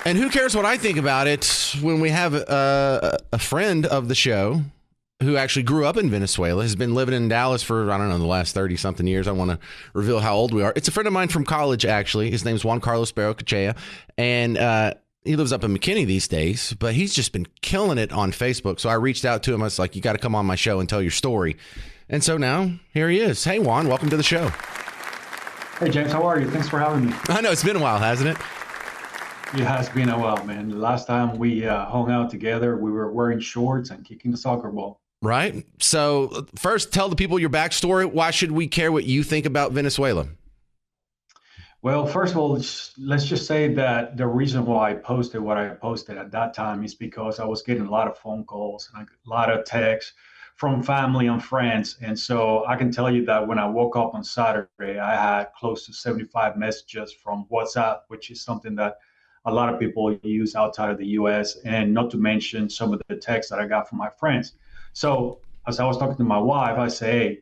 And who cares what I think about it when we have a friend of the show who actually grew up in Venezuela, has been living in Dallas for, I don't know, the last 30-something years. I want to reveal how old we are. It's a friend of mine from college, actually. His name's Juan Carlos Beracochea, and he lives up in McKinney these days, but he's just been killing it on Facebook. So I reached out to him. I was like, you got to come on my show and tell your story. And so now, here he is. Hey, Juan, welcome to the show. Hey, James, how are you? Thanks for having me. I know, it's been a while, hasn't it? It has been a while, man. The last time we hung out together, we were wearing shorts and kicking the soccer ball. Right. So first, tell the people your backstory. Why should we care what you think about Venezuela? Well, first of all, let's just say that the reason why I posted what I posted at that time is because I was getting a lot of phone calls and a lot of texts from family and friends. And so I can tell you that when I woke up on Saturday, I had close to 75 messages from WhatsApp, which is something that a lot of people use outside of the US, and not to mention some of the texts that I got from my friends. So as I was talking to my wife, I say, hey,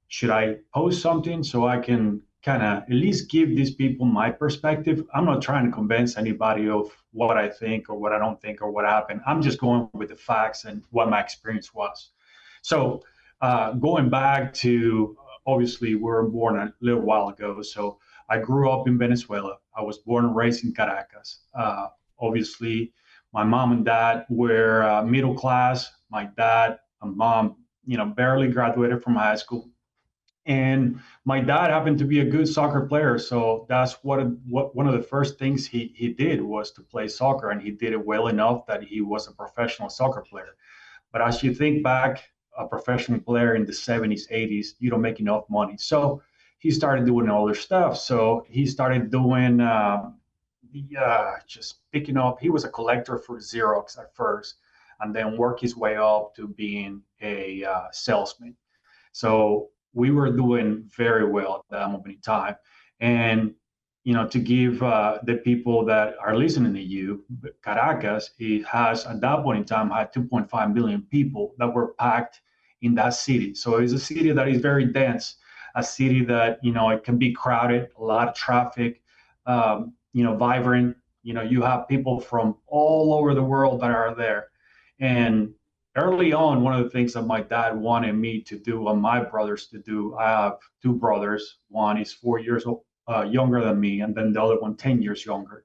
should I post something so I can kind of at least give these people my perspective? I'm not trying to convince anybody of what I think or what I don't think or what happened. I'm just going with the facts and what my experience was. So going back to, obviously, we were born a little while ago. So I grew up in Venezuela. I was born and raised in Caracas. Obviously, my mom and dad were middle class. My dad and mom, barely graduated from high school. And my dad happened to be a good soccer player. So that's what one of the first things he did was to play soccer. And he did it well enough that he was a professional soccer player. But as you think back, a professional player in the 70s, 80s, you don't make enough money. So he started doing other stuff. So he started doing just picking up. He was a collector for Xerox at first, and then worked his way up to being a salesman. So we were doing very well at that moment in time. And to give the people that are listening to you, Caracas, it has at that point in time had 2.5 million people that were packed in that city. So it's a city that is very dense, a city that, it can be crowded, a lot of traffic, vibrant. You have people from all over the world that are there. And early on, one of the things that my dad wanted me to do and my brothers to do, I have two brothers. One is 4 years younger than me, and then the other one 10 years younger.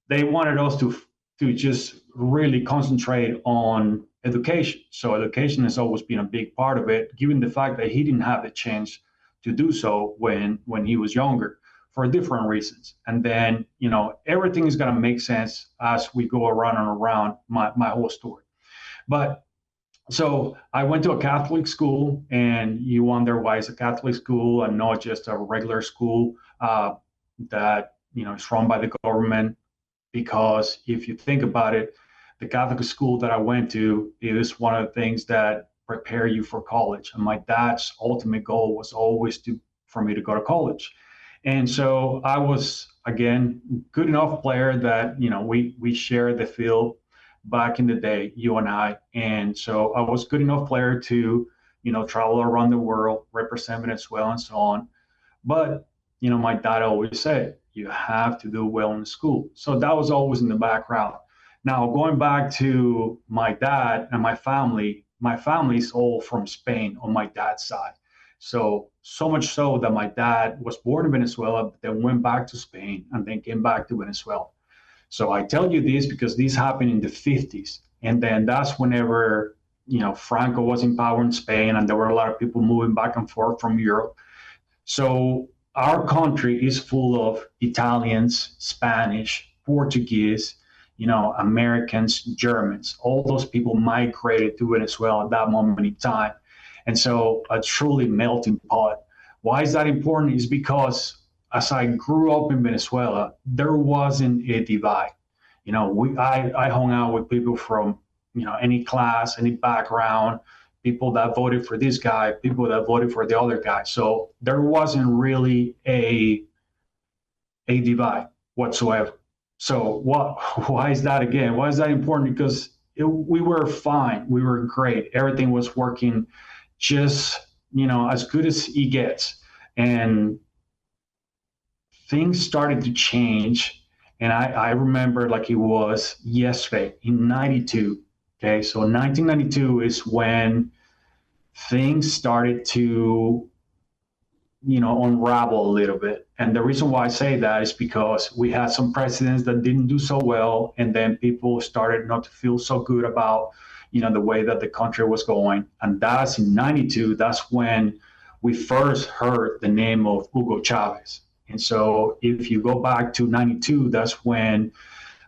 They wanted us to just really concentrate on education. So education has always been a big part of it, given the fact that he didn't have the chance to do so when he was younger for different reasons. And then, everything is going to make sense as we go around and around my whole story. But so I went to a Catholic school, and you wonder why it's a Catholic school and not just a regular school that is run by the government. Because if you think about it, the Catholic school that I went to is one of the things that prepare you for college. And my dad's ultimate goal was always for me to go to college. And so I was, again, good enough player that we shared the field back in the day, you and I. And so I was good enough player to, travel around the world, represent Venezuela and so on. But, my dad always said, you have to do well in school. So that was always in the background. Now, going back to my dad and my family is all from Spain on my dad's side. So much so that my dad was born in Venezuela, then went back to Spain and then came back to Venezuela. So I tell you this because this happened in the 50s. And then that's whenever, Franco was in power in Spain, and there were a lot of people moving back and forth from Europe. So our country is full of Italians, Spanish, Portuguese, Americans, Germans. All those people migrated to Venezuela at that moment in time. And so a truly melting pot. Why is that important? Is because as I grew up in Venezuela, there wasn't a divide. I hung out with people from, any class, any background, people that voted for this guy, people that voted for the other guy. So there wasn't really a divide whatsoever. So why is that again? Why is that important? Because we were fine. We were great. Everything was working just, as good as it gets. And things started to change. And I remember like it was yesterday in 92. Okay. So 1992 is when things started to, unravel a little bit. And the reason why I say that is because we had some presidents that didn't do so well. And then people started not to feel so good about, the way that the country was going. And that's in 92. That's when we first heard the name of Hugo Chavez. And so if you go back to 92, that's when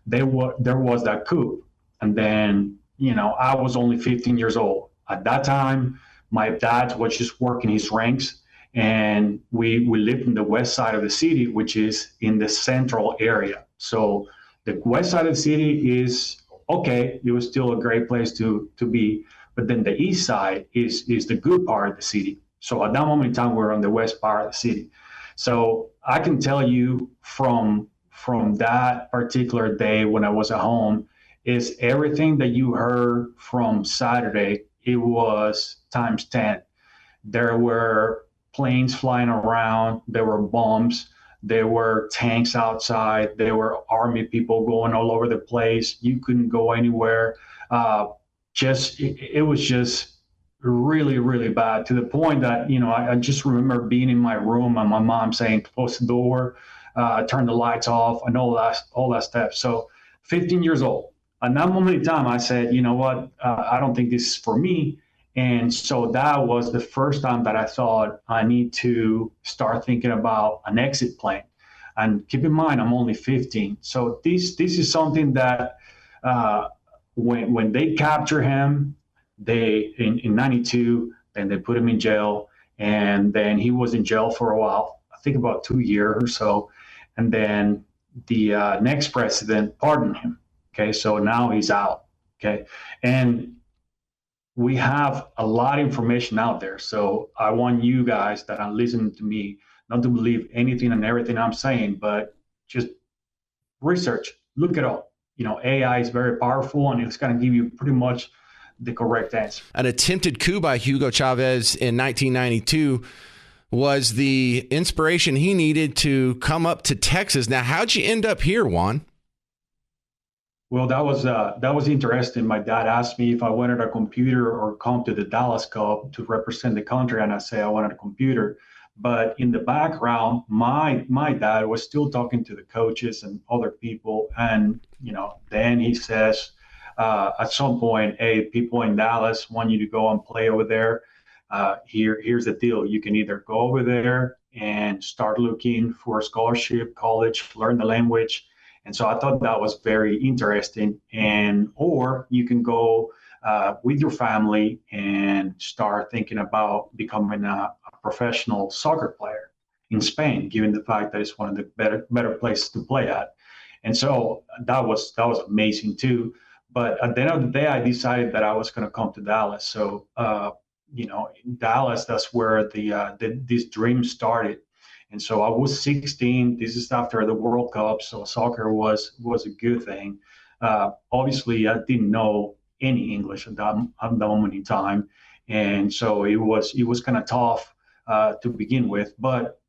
there was that coup. And then, I was only 15 years old. At that time, my dad was just working his ranks, and we lived in the west side of the city, which is in the central area. So the west side of the city is okay. It was still a great place to be, but then the east side is the good part of the city. So at that moment in time, we were on the west part of the city. So I can tell you from that particular day when I was at home, is everything that you heard from Saturday, it was times 10. There were planes flying around, there were bombs, there were tanks outside, there were army people going all over the place. You couldn't go anywhere. It was just really, really bad, to the point that, I just remember being in my room and my mom saying, close the door, turn the lights off, and all that stuff. So 15 years old. At that moment in time, I said, you know what, I don't think this is for me. And so that was the first time that I thought I need to start thinking about an exit plan. And keep in mind, I'm only 15. So this is something that when they capture him, they in 92, then they put him in jail. And then he was in jail for a while, I think about 2 years or so. And then the next president pardoned him. Okay, so now he's out. Okay, and we have a lot of information out there. So I want you guys that are listening to me not to believe anything and everything I'm saying, but just research, look it up. AI is very powerful, and it's going to give you pretty much the correct answer. An attempted coup by Hugo Chavez in 1992 was the inspiration he needed to come up to Texas. Now, how'd you end up here, Juan? Well, that was interesting. My dad asked me if I wanted a computer or come to the Dallas Cup to represent the country, and I say I wanted a computer. But in the background, my dad was still talking to the coaches and other people, and then he says at some point, "Hey, people in Dallas want you to go and play over there. Here's the deal: you can either go over there and start looking for a scholarship, college, learn the language." And so I thought that was very interesting. Or you can go with your family and start thinking about becoming a professional soccer player in Spain, given the fact that it's one of the better places to play at. And so that was amazing too. But at the end of the day, I decided that I was going to come to Dallas. So in Dallas, that's where this dream started. And so I was 16. This is after the World Cup, so soccer was a good thing. Obviously, I didn't know any English at that moment in time, and so it was kind of tough to begin with. But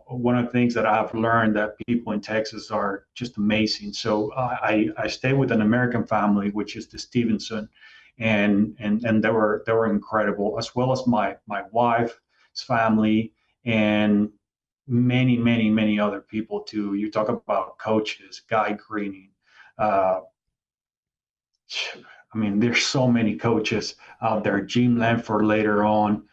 one of the things that I've learned, that people in Texas are just amazing. So I stayed with an American family, which is the Stevenson, and they were incredible, as well as my wife's family and many, many, many other people too. You talk about coaches, Guy Greening. There's so many coaches out there. Jim Lanford later on,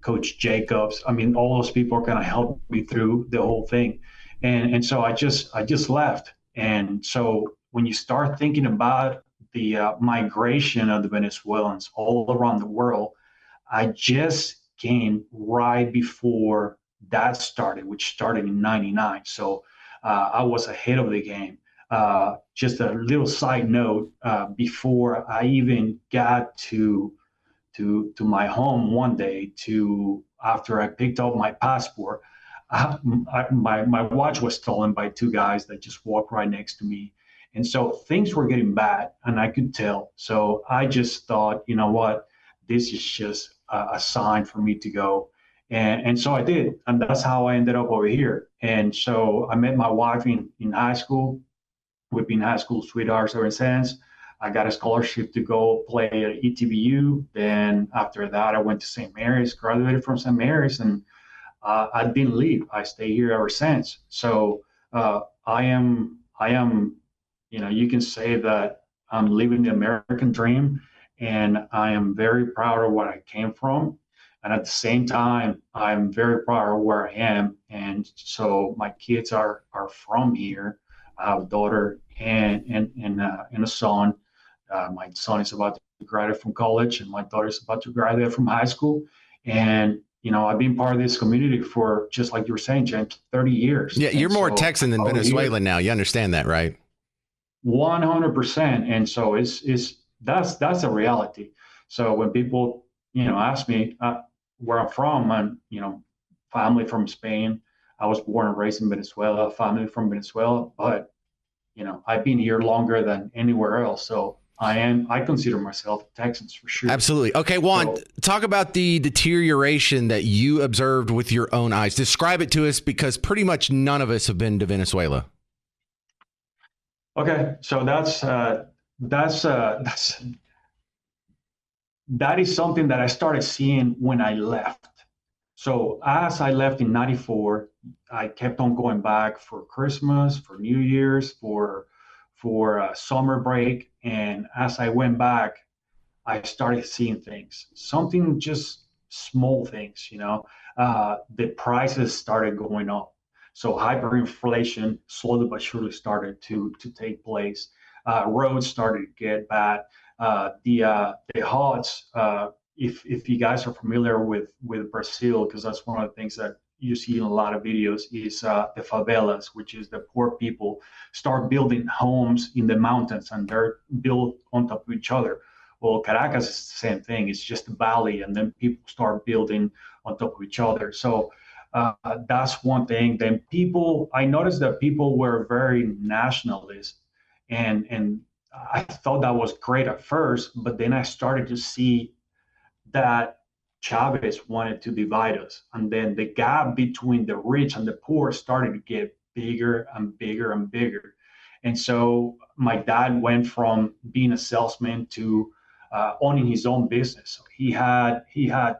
Coach Jacobs. All those people are going to help me through the whole thing. And so I just left. And so when you start thinking about the migration of the Venezuelans all around the world, I just came right before that started, which started in 99. So I was ahead of the game. Just a little side note, before I even got to my home one day, after I picked up my passport, my watch was stolen by two guys that just walked right next to me. And so things were getting bad, and I could tell. So I just thought, you know what, this is just a sign for me to go. And so I did, and that's how I ended up over here. And so I met my wife in high school. We've been high school sweethearts ever since. I got a scholarship to go play at ETBU. Then after that, I went to St. Mary's, graduated from St. Mary's, and I didn't leave. I stay here ever since. So I am, you can say that I'm living the American dream, and I am very proud of what I came from. And at the same time, I'm very proud of where I am. And so my kids are from here. I have a daughter and a son. My son is about to graduate from college, and my daughter is about to graduate from high school. And I've been part of this community for, just like you were saying, James, 30 years. Yeah, you're and more so Texan than Venezuelan now. You understand that, right? 100%. And so that's a reality. So when people ask me where I'm from, and family from Spain. I was born and raised in Venezuela, family from Venezuela, but I've been here longer than anywhere else. So I consider myself a Texan for sure. Absolutely. Okay, Juan, talk about the deterioration that you observed with your own eyes. Describe it to us, because pretty much none of us have been to Venezuela. Okay, so that is something that I started seeing when I left. So as I left in '94, I kept on going back for Christmas, for New Year's, for summer break, and as I went back, I started seeing things, something just small things, the prices started going up. So hyperinflation slowly but surely started to take place. Roads started to get bad. The HOTS, if you guys are familiar with Brazil, because that's one of the things that you see in a lot of videos, is the favelas, which is the poor people start building homes in the mountains, and they're built on top of each other. Well, Caracas is the same thing. It's just a valley, and then people start building on top of each other. So that's one thing. Then I noticed that people were very nationalist, and I thought that was great at first, but then I started to see that Chavez wanted to divide us. And then the gap between the rich and the poor started to get bigger and bigger and bigger. And so my dad went from being a salesman to owning his own business. So he had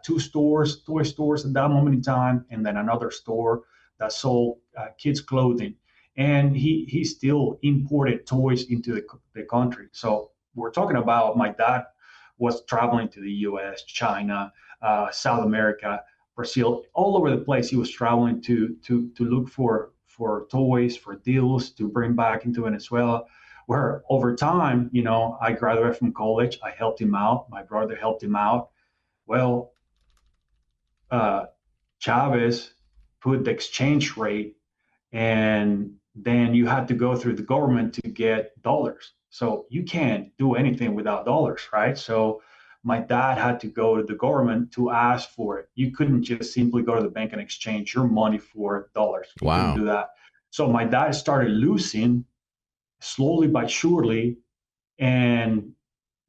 two stores, toy stores at that moment in time, and then another store that sold kids clothing. And he still imported toys into the country. So we're talking about my dad was traveling to the U.S., China, South America, Brazil, all over the place. He was traveling to look for toys, for deals to bring back into Venezuela. Where over time, I graduated from college. I helped him out. My brother helped him out. Well, Chavez put the exchange rate, and then you had to go through the government to get dollars. So you can't do anything without dollars, right? So my dad had to go to the government to ask for it. You couldn't just simply go to the bank and exchange your money for dollars. You couldn't do that. So my dad started losing slowly but surely. And,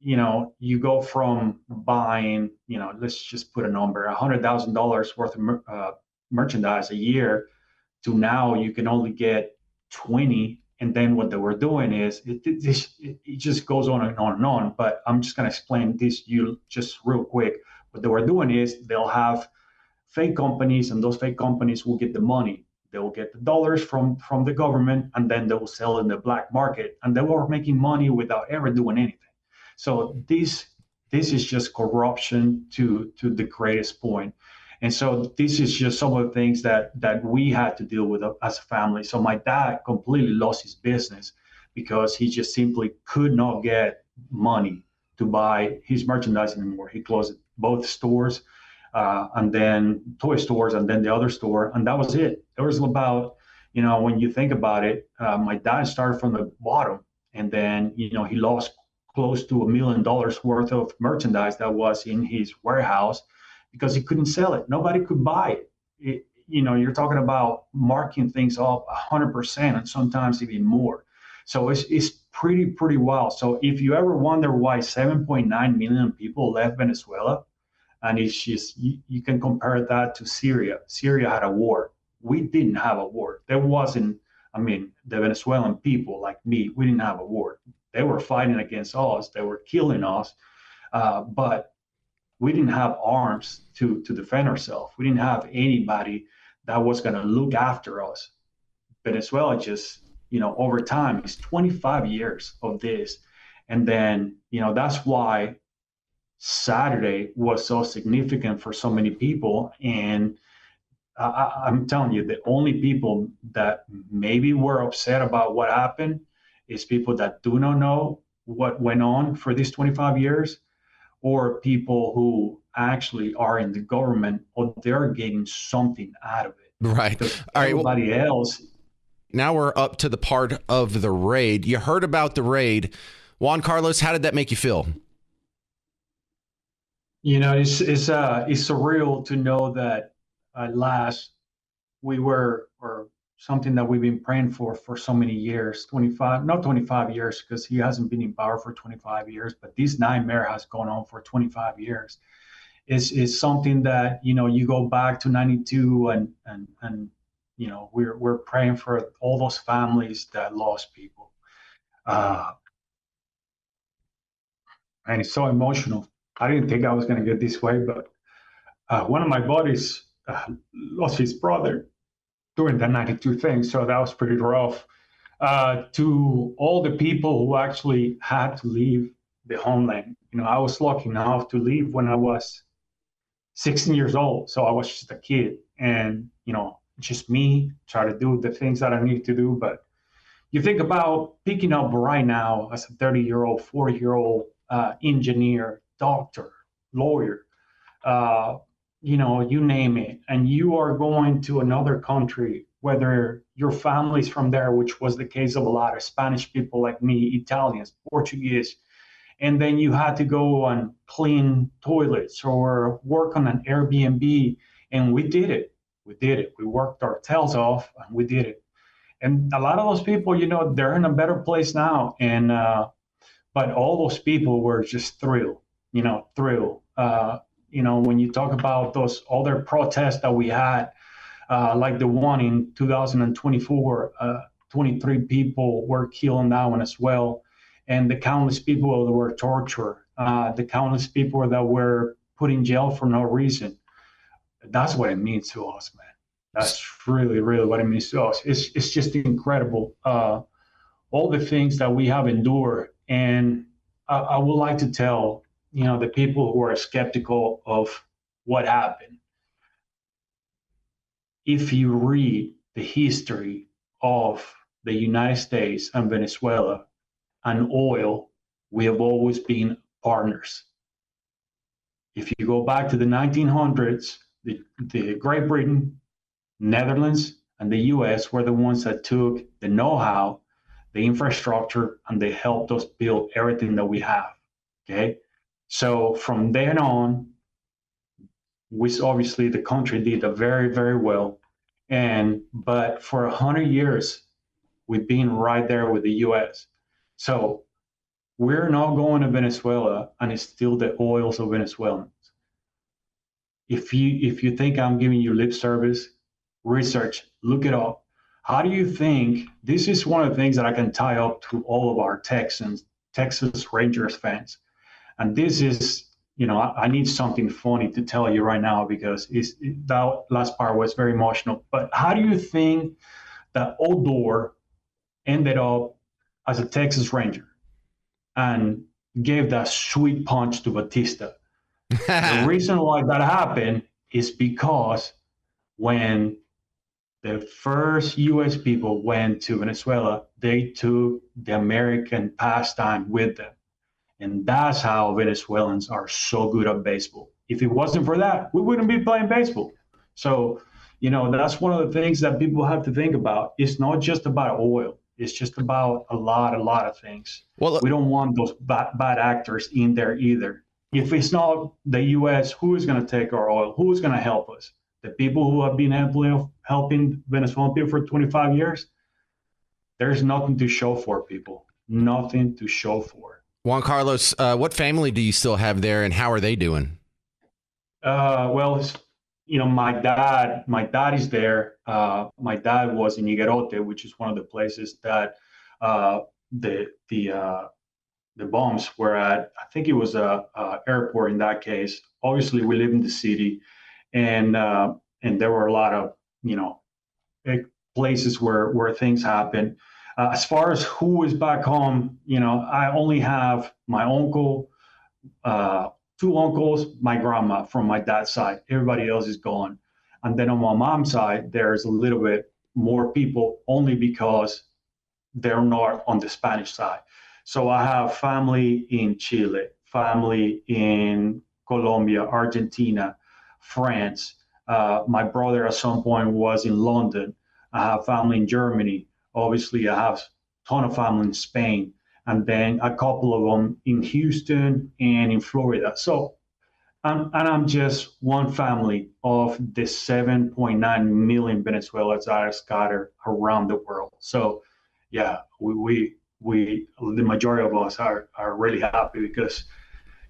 you go from buying, let's just put a number, $100,000 worth of merchandise a year, to now you can only get 20. And then what they were doing is it just goes on and on and on. But I'm just going to explain this you just real quick. What they were doing is they'll have fake companies, and those fake companies will get the money. They will get the dollars from the government, and then they will sell in the black market. And they were making money without ever doing anything. So this is just corruption to the greatest point. And so this is just some of the things that we had to deal with as a family. So my dad completely lost his business because he just simply could not get money to buy his merchandise anymore. He closed both stores, and then toy stores, and then the other store, and that was it. There was about, when you think about it, my dad started from the bottom, and then he lost close to $1 million worth of merchandise that was in his warehouse, because he couldn't sell it. Nobody could buy it. You're talking about marking things up 100% and sometimes even more. So it's pretty wild. So if you ever wonder why 7.9 million people left Venezuela, And it's just, you can compare that to Syria. Syria had a war. We didn't have a war. There wasn't, I mean, the Venezuelan people like me, we didn't have a war. They were fighting against us. They were killing us. But we didn't have arms to defend ourselves. We didn't have anybody that was going to look after us. Venezuela just, over time, it's 25 years of this. And then, that's why Saturday was so significant for so many people. And I'm telling you, the only people that maybe were upset about what happened is people that do not know what went on for these 25 years, or people who actually are in the government, or they're getting something out of it. Right. All right. Everybody else. Now we're up to the part of the raid. You heard about the raid. Juan Carlos, how did that make you feel? It's surreal to know that at last we were, or something that we've been praying for so many years, not 25 years, because he hasn't been in power for 25 years, but this nightmare has gone on for 25 years. Is something that, you go back to 92 and we're praying for all those families that lost people. And it's so emotional. I didn't think I was going to get this way, but one of my buddies lost his brother during the 92 thing. So that was pretty rough. To all the people who actually had to leave the homeland. I was lucky enough to leave when I was 16 years old. So I was just a kid, and, just me try to do the things that I need to do. But you think about picking up right now as a 30-year-old, 40-year-old engineer, doctor, lawyer, you name it, and you are going to another country, whether your family's from there, which was the case of a lot of Spanish people like me, Italians, Portuguese, and then you had to go and clean toilets or work on an Airbnb, and we did it. We worked our tails off, and we did it. And a lot of those people, they're in a better place now, and but all those people were just thrilled. When you talk about those other protests that we had, like the one in 2024, 23 people were killed on that one as well. And the countless people that were tortured, the countless people that were put in jail for no reason. That's what it means to us, man. That's really, really what it means to us. It's just incredible. All the things that we have endured. And I would like to tell, the people who are skeptical of what happened, if you read the history of the United States and Venezuela and oil, we have always been partners. If you go back to the 1900s, the Great Britain, Netherlands, and the US were the ones that took the know-how, the infrastructure, and they helped us build everything that we have. Okay. So from then on, obviously the country did very, very well. But for 100 years, we've been right there with the US. So we're not going to Venezuela, and it's still the oils of Venezuelans. If you think I'm giving you lip service, research, look it up. How do you think, this is one of the things that I can tie up to all of our Texas Rangers fans. And this is, I need something funny to tell you right now, because that last part was very emotional. But how do you think that Odor ended up as a Texas Ranger and gave that sweet punch to Batista? The reason why that happened is because when the first U.S. people went to Venezuela, they took the American pastime with them. And that's how Venezuelans are so good at baseball. If it wasn't for that, we wouldn't be playing baseball. So, that's one of the things that people have to think about. It's not just about oil. It's just about a lot of things. Well, we don't want those bad actors in there either. If it's not the U.S., who is going to take our oil? Who is going to help us? The people who have been helping Venezuelan people for 25 years? There's nothing to show for, people. Nothing to show for. Juan Carlos, what family do you still have there, and how are they doing? My dad is there. My dad was in Iguerote, which is one of the places that uh, the the uh, the bombs were at. I think it was a airport in that case. Obviously, we live in the city, and there were a lot of you know eh, places where things happen. As far as who is back home, I only have my uncle, uh, two uncles, my grandma from my dad's side. Everybody else is gone. And then on my mom's side, there's a little bit more people only because they're not on the Spanish side. So I have family in Chile, family in Colombia, Argentina, France. My brother at some point was in London. I have family in Germany. Obviously, I have a ton of family in Spain, and then a couple of them in Houston and in Florida. So I'm just one family of the 7.9 million Venezuelans that are scattered around the world. So, yeah, the majority of us are really happy because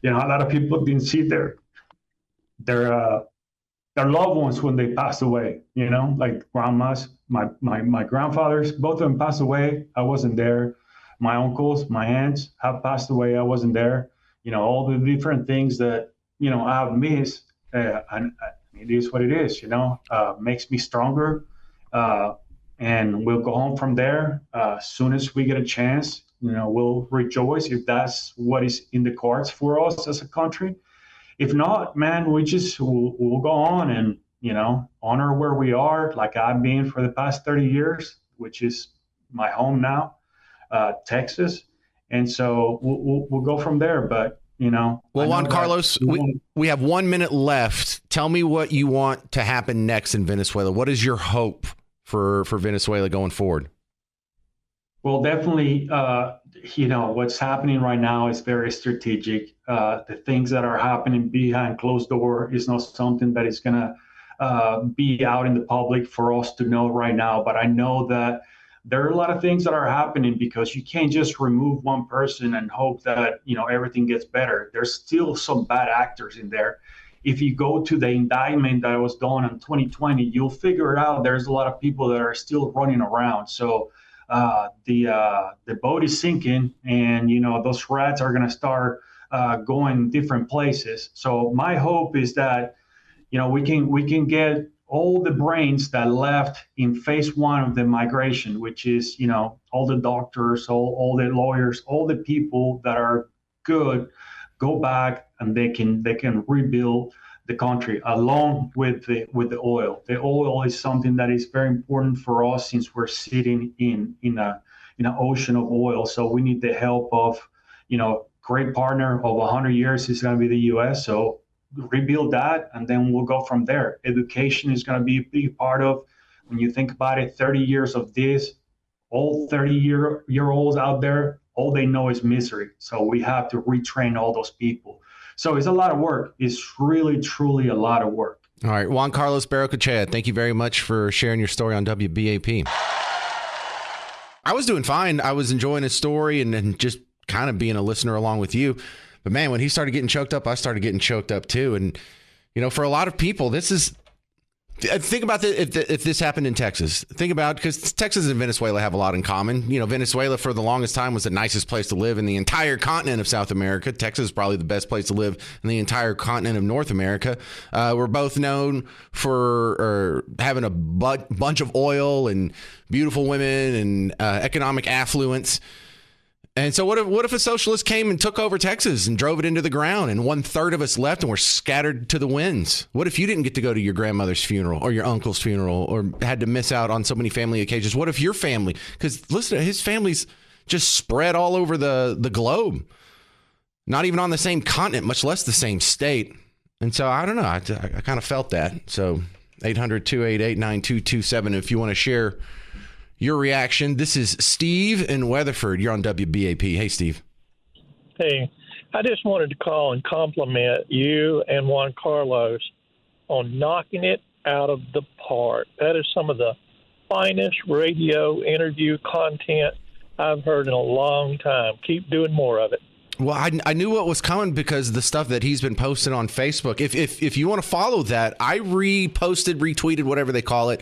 a lot of people didn't see their uh, their loved ones when they passed away. Like grandmas, my grandfathers, both of them passed away. I wasn't there. My uncles, my aunts have passed away. I wasn't there. All the different things that I've missed, and it is what it is. Makes me stronger, uh, and we'll go home from there as soon as we get a chance. We'll rejoice if that's what is in the cards for us as a country. If not, man, we'll go on and honor where we are, like I've been for the past 30 years, which is my home now, Texas, and so we'll go from there. But Well, I Juan know that Carlos, we have 1 minute left. Tell me what you want to happen next in Venezuela. What is your hope for Venezuela going forward? Well, definitely, what's happening right now is very strategic. The things that are happening behind closed door is not something that is going to be out in the public for us to know right now. But I know that there are a lot of things that are happening because you can't just remove one person and hope that, everything gets better. There's still some bad actors in there. If you go to the indictment that was done in 2020, you'll figure out there's a lot of people that are still running around. So the boat is sinking, and those rats are going to start going different places. So my hope is that we can get all the brains that left in phase one of the migration, which is all the doctors, all the lawyers, all the people that are good, go back and they can rebuild the country along with the oil. The oil is something that is very important for us since we're sitting in an ocean of oil. So we need the help of great partner of 100 years is going to be the U.S. So rebuild that, and then we'll go from there. Education is going to be a big part of when you think about it. 30 years of this, all 30-year-olds out there, all they know is misery. So we have to retrain all those people. So it's a lot of work. It's really, truly a lot of work. All right. Juan Carlos Beracochea, thank you very much for sharing your story on WBAP. I was doing fine. I was enjoying his story and just kind of being a listener along with you. But man, when he started getting choked up, I started getting choked up too. And, for a lot of people, this is, think about if this happened in Texas. Think about, because Texas and Venezuela have a lot in common. Venezuela for the longest time was the nicest place to live in the entire continent of South America. Texas is probably the best place to live in the entire continent of North America. We're both known for having a bunch of oil and beautiful women and economic affluence. And so what if a socialist came and took over Texas and drove it into the ground, and 1/3 of us left and were scattered to the winds? What if you didn't get to go to your grandmother's funeral or your uncle's funeral or had to miss out on so many family occasions? What if your family, because listen, his family's just spread all over the globe, not even on the same continent, much less the same state. And so I don't know. I kind of felt that. So 800-288-9227 if you want to share your reaction. This is Steve in Weatherford. You're on WBAP. Hey, Steve. Hey, I just wanted to call and compliment you and Juan Carlos on knocking it out of the park. That is some of the finest radio interview content I've heard in a long time. Keep doing more of it. Well, I knew what was coming because of the stuff that he's been posting on Facebook. If you want to follow that, I retweeted, whatever they call it,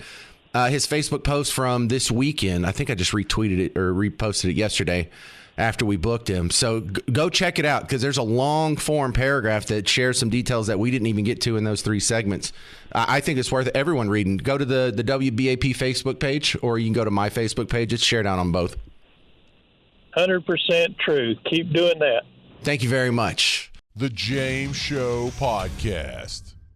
his Facebook post from this weekend. I think I just retweeted it or reposted it yesterday after we booked him. So go check it out because there's a long form paragraph that shares some details that we didn't even get to in those 3 segments. I think it's worth everyone reading. Go to the WBAP Facebook page, or you can go to my Facebook page. It's shared out on both. 100% true. Keep doing that. Thank you very much. The James Show Podcast.